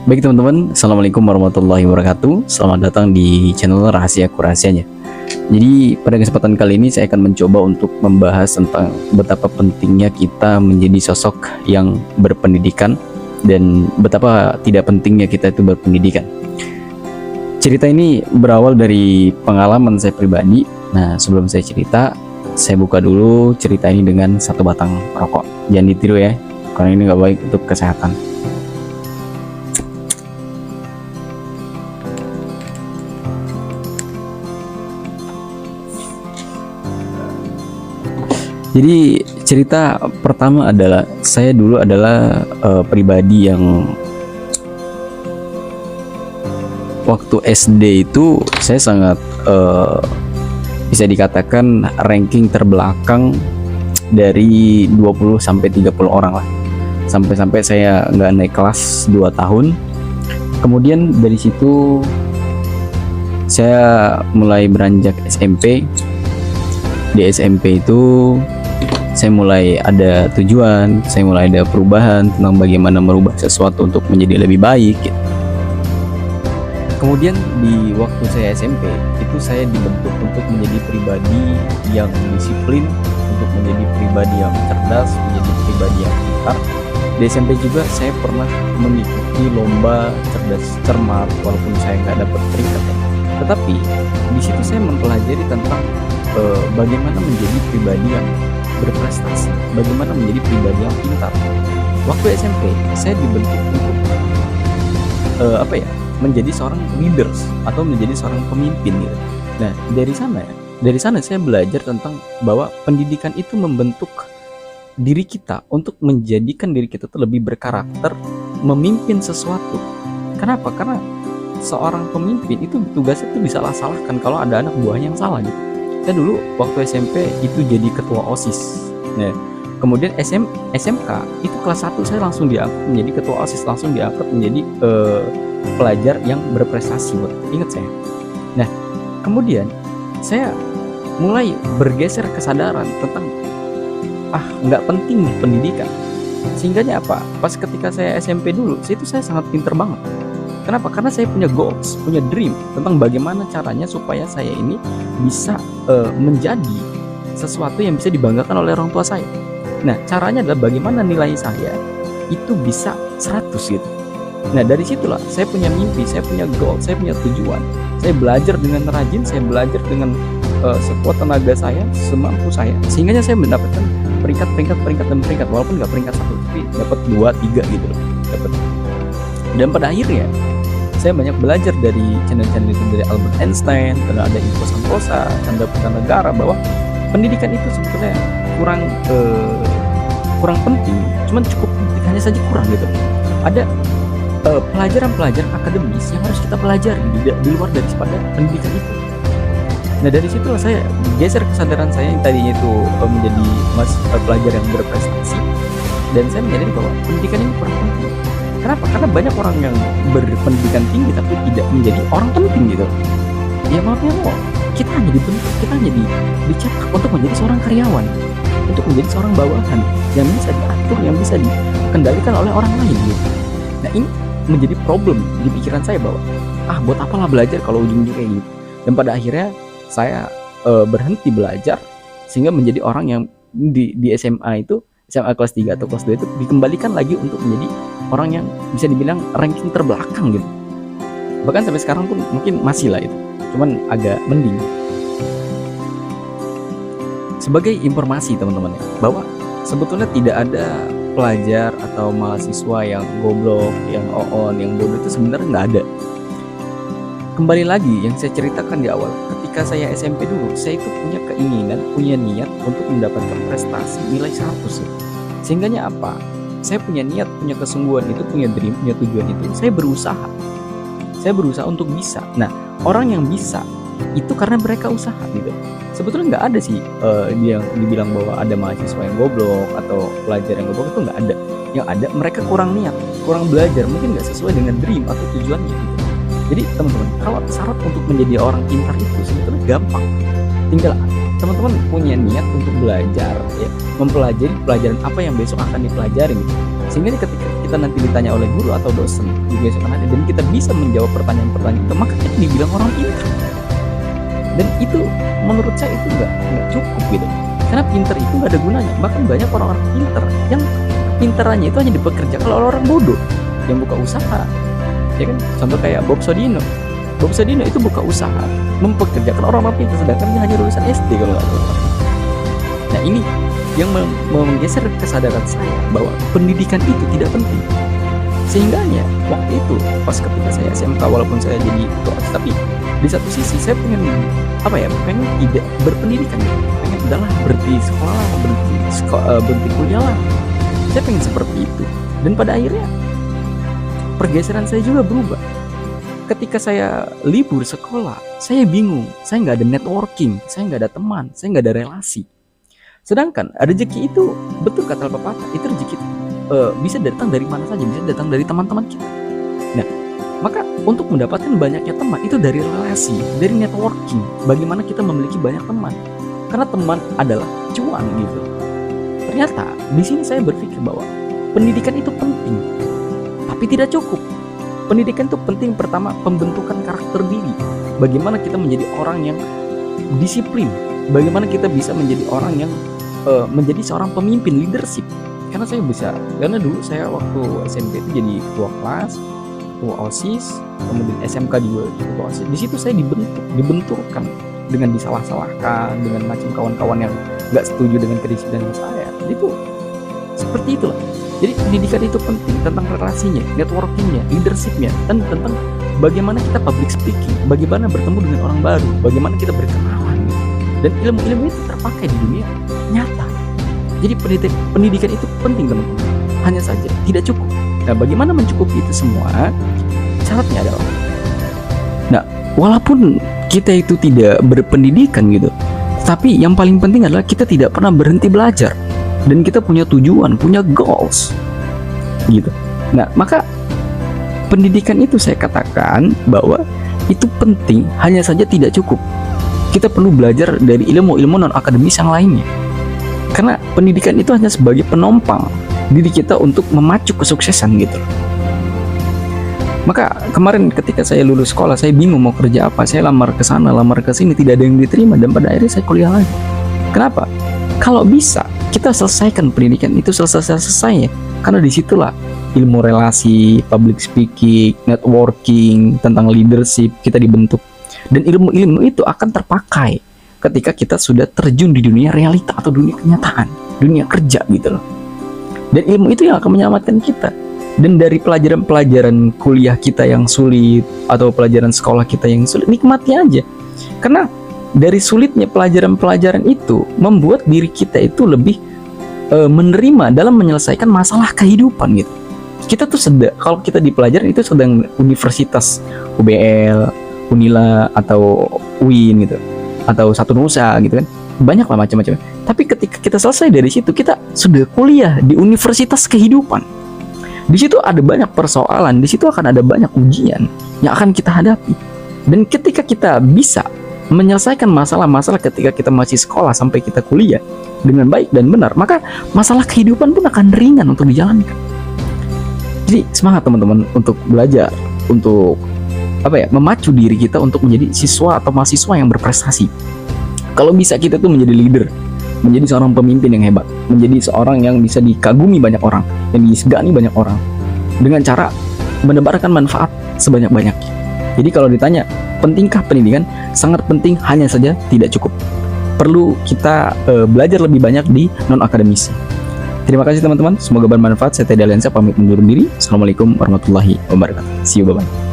Baik teman-teman, Assalamualaikum warahmatullahi wabarakatuh. Selamat datang di channel Rahasia Kurahasianya. Jadi pada kesempatan kali ini saya akan mencoba untuk membahas tentang betapa pentingnya kita menjadi sosok yang berpendidikan dan betapa tidak pentingnya kita itu berpendidikan. Cerita ini berawal dari pengalaman saya pribadi. Nah, sebelum saya cerita, saya buka dulu cerita ini dengan satu batang rokok. Jangan ditiru ya, karena ini nggak baik untuk kesehatan. Jadi cerita pertama adalah saya dulu adalah pribadi yang waktu SD itu saya sangat bisa dikatakan ranking terbelakang dari 20 sampai 30 orang lah. Sampai-sampai saya nggak naik kelas 2 tahun. Kemudian dari situ saya mulai beranjak SMP. Di SMP itu saya mulai ada tujuan, saya mulai ada perubahan tentang bagaimana merubah sesuatu untuk menjadi lebih baik gitu. Kemudian di waktu saya SMP itu saya dibentuk untuk menjadi pribadi yang disiplin, untuk menjadi pribadi yang cerdas, menjadi pribadi yang pintar. Di SMP juga saya pernah mengikuti lomba cerdas cermat walaupun saya nggak dapat peringkat ya. Tetapi di situ saya mempelajari tentang bagaimana menjadi pribadi yang berprestasi, bagaimana menjadi pribadi yang pintar. Waktu SMP saya dibentuk untuk menjadi seorang leaders atau menjadi seorang pemimpin gitu. Nah dari sana saya belajar tentang bahwa pendidikan itu membentuk diri kita untuk menjadikan diri kita tuh lebih berkarakter, memimpin sesuatu. Kenapa? Karena seorang pemimpin itu tugasnya tuh disalah-salahkan kalau ada anak buahnya yang salah gitu. Saya dulu waktu SMP itu jadi ketua OSIS. Nah, kemudian SMK itu kelas 1 saya langsung diangkat menjadi ketua OSIS, langsung diangkat menjadi pelajar yang berprestasi. Ingat saya. Nah, kemudian saya mulai bergeser kesadaran tentang nggak penting nih pendidikan. Sehingganya apa? Pas ketika saya SMP dulu, saya sangat pinter banget. Kenapa? Karena saya punya goals, punya dream tentang bagaimana caranya supaya saya ini bisa menjadi sesuatu yang bisa dibanggakan oleh orang tua saya. Nah, caranya adalah bagaimana nilai saya itu bisa 100 gitu. Nah, dari situlah saya punya mimpi, saya punya goal, saya punya tujuan. Saya belajar dengan rajin, saya belajar dengan sekuat tenaga saya, semampu saya. Sehingga saya mendapatkan peringkat walaupun nggak peringkat 1, tapi dapat 2, 3 gitu loh. Dapat. Dan pada akhirnya saya banyak belajar dari channel-channel itu, dari Albert Einstein, dan ada Info Santosa, Chandra Purnagara, bahwa pendidikan itu sebetulnya kurang penting, cuman cukup hanya saja kurang gitu. Ada pelajaran-pelajaran akademis yang harus kita pelajari di luar daripada pendidikan itu. Nah, dari situlah saya geser kesadaran saya yang tadinya itu menjadi pelajar yang berprestasi, dan saya menyadari bahwa pendidikan ini kurang penting. Kenapa? Karena banyak orang yang berpendidikan tinggi tapi tidak menjadi orang penting gitu. Ya maaf, kita hanya dibentuk, kita hanya dicetak untuk menjadi seorang karyawan, untuk menjadi seorang bawahan yang bisa diatur, yang bisa dikendalikan oleh orang lain gitu. Nah, ini menjadi problem di pikiran saya bahwa buat apalah belajar kalau ujung-ujungnya kayak gitu. Dan pada akhirnya saya berhenti belajar sehingga menjadi orang yang di SMA itu, SMA kelas 3 atau kelas 2 itu dikembalikan lagi untuk menjadi orang yang bisa dibilang ranking terbelakang gitu. Bahkan sampai sekarang pun mungkin masih lah itu, cuman agak mending. Sebagai informasi teman-teman ya, bahwa sebetulnya tidak ada pelajar atau mahasiswa yang goblok, yang on, yang bodoh, itu sebenarnya nggak ada. Kembali lagi yang saya ceritakan di awal, ketika saya SMP dulu, saya itu punya keinginan, punya niat untuk mendapatkan prestasi nilai 100 ya. Sehingganya apa? Saya punya niat, punya kesungguhan itu, punya dream, punya tujuan itu. Saya berusaha untuk bisa. Nah, orang yang bisa itu karena mereka usaha gitu. Sebetulnya nggak ada sih yang dibilang bahwa ada mahasiswa yang goblok atau pelajar yang goblok, itu nggak ada. Yang ada mereka kurang niat, kurang belajar, mungkin nggak sesuai dengan dream atau tujuannya gitu. Jadi teman-teman, kalau syarat untuk menjadi orang pintar itu sebetulnya gampang. Tinggal teman-teman punya niat untuk belajar ya, mempelajari pelajaran apa yang besok akan dipelajari gitu. Sehingga ketika kita nanti ditanya oleh guru atau dosen di keesokan hari dan kita bisa menjawab pertanyaan-pertanyaan itu, maka kita dibilang orang pintar. Dan itu menurut saya itu nggak cukup gitu. Karena pintar itu nggak ada gunanya. Bahkan banyak orang-orang pintar yang pintarannya itu hanya dipekerjakan oleh orang bodoh yang buka usaha, ya kan? Contoh kayak Bob Sodino itu buka usaha, mempekerjakan orang-orang pintar, sedangkan dia hanya lulusan SD kalau nggak salah. Nah, ini yang menggeser kesadaran saya bahwa pendidikan itu tidak penting. Sehingganya waktu itu pas ketika saya SMK, walaupun saya jadi ketua, tapi di satu sisi saya pengen tidak berpendidikan, pengen udahlah berhenti sekolah, berhenti kuliah lah. Saya pengen seperti itu. Dan pada akhirnya pergeseran saya juga berubah. Ketika saya libur sekolah, saya bingung, saya nggak ada networking, saya nggak ada teman, saya nggak ada relasi. Sedangkan rezeki itu, betul kata pepatah, itu rezeki bisa datang dari mana saja, bisa datang dari teman-teman kita. Nah, maka untuk mendapatkan banyaknya teman itu dari relasi, dari networking. Bagaimana kita memiliki banyak teman? Karena teman adalah cuan gitu. Ternyata di sini saya berpikir bahwa pendidikan itu penting, tapi tidak cukup. Pendidikan itu penting, pertama pembentukan karakter diri. Bagaimana kita menjadi orang yang disiplin, bagaimana kita bisa menjadi orang yang menjadi seorang pemimpin, leadership. Karena dulu saya waktu SMP itu jadi ketua kelas, ketua OSIS, kemudian SMK juga ketua OSIS. Di situ saya dibenturkan dengan disalah-salahkan, dengan macam kawan-kawan yang nggak setuju dengan kedisiplinan saya. Itu seperti itulah. Jadi pendidikan itu penting, tentang relasinya, networkingnya, leadershipnya, dan tentang bagaimana kita public speaking, bagaimana bertemu dengan orang baru, bagaimana kita berkenalan, dan ilmu-ilmu itu terpakai di dunia nyata. Jadi pendidikan itu penting, teman-teman. Hanya saja tidak cukup. Nah, bagaimana mencukupi itu semua? Syaratnya adalah, nah, walaupun kita itu tidak berpendidikan gitu, tapi yang paling penting adalah kita tidak pernah berhenti belajar. Dan kita punya tujuan, punya goals gitu. Nah, maka pendidikan itu saya katakan bahwa itu penting, hanya saja tidak cukup. Kita perlu belajar dari ilmu-ilmu non-akademis yang lainnya. Karena pendidikan itu hanya sebagai penompang diri kita untuk memacu kesuksesan gitu. Maka kemarin ketika saya lulus sekolah, saya bingung mau kerja apa. Saya lamar ke sana, lamar ke sini, tidak ada yang diterima, dan pada akhirnya saya kuliah lagi. Kenapa? Kalau bisa kita selesaikan pendidikan itu selesai ya, karena disitulah ilmu relasi, public speaking, networking, tentang leadership kita dibentuk, dan ilmu-ilmu itu akan terpakai ketika kita sudah terjun di dunia realita atau dunia kenyataan, dunia kerja gitu loh. Dan ilmu itu yang akan menyelamatkan kita. Dan dari pelajaran-pelajaran kuliah kita yang sulit atau pelajaran sekolah kita yang sulit, nikmati aja. Karena dari sulitnya pelajaran-pelajaran itu membuat diri kita itu lebih menerima dalam menyelesaikan masalah kehidupan gitu. Kita tuh kalau kita di pelajaran itu sedang universitas UBL, Unila, atau UIN gitu, atau Satu Nusa gitu kan, banyak lah macam-macam. Tapi ketika kita selesai dari situ, kita sudah kuliah di universitas kehidupan. Di situ ada banyak persoalan, di situ akan ada banyak ujian yang akan kita hadapi. Dan ketika kita bisa menyelesaikan masalah-masalah ketika kita masih sekolah sampai kita kuliah dengan baik dan benar, maka masalah kehidupan pun akan ringan untuk dijalankan. Jadi semangat teman-teman untuk belajar, untuk memacu diri kita untuk menjadi siswa atau mahasiswa yang berprestasi. Kalau bisa kita tuh menjadi leader, menjadi seorang pemimpin yang hebat, menjadi seorang yang bisa dikagumi banyak orang, yang disegani banyak orang, dengan cara menebarkan manfaat sebanyak-banyaknya. Jadi kalau ditanya, pentingkah pendidikan? Sangat penting, hanya saja tidak cukup. Perlu kita belajar lebih banyak di non-akademis. Terima kasih teman-teman, semoga bermanfaat. Saya Teddy Aliansa pamit undur diri. Assalamualaikum warahmatullahi wabarakatuh. See you, bye-bye.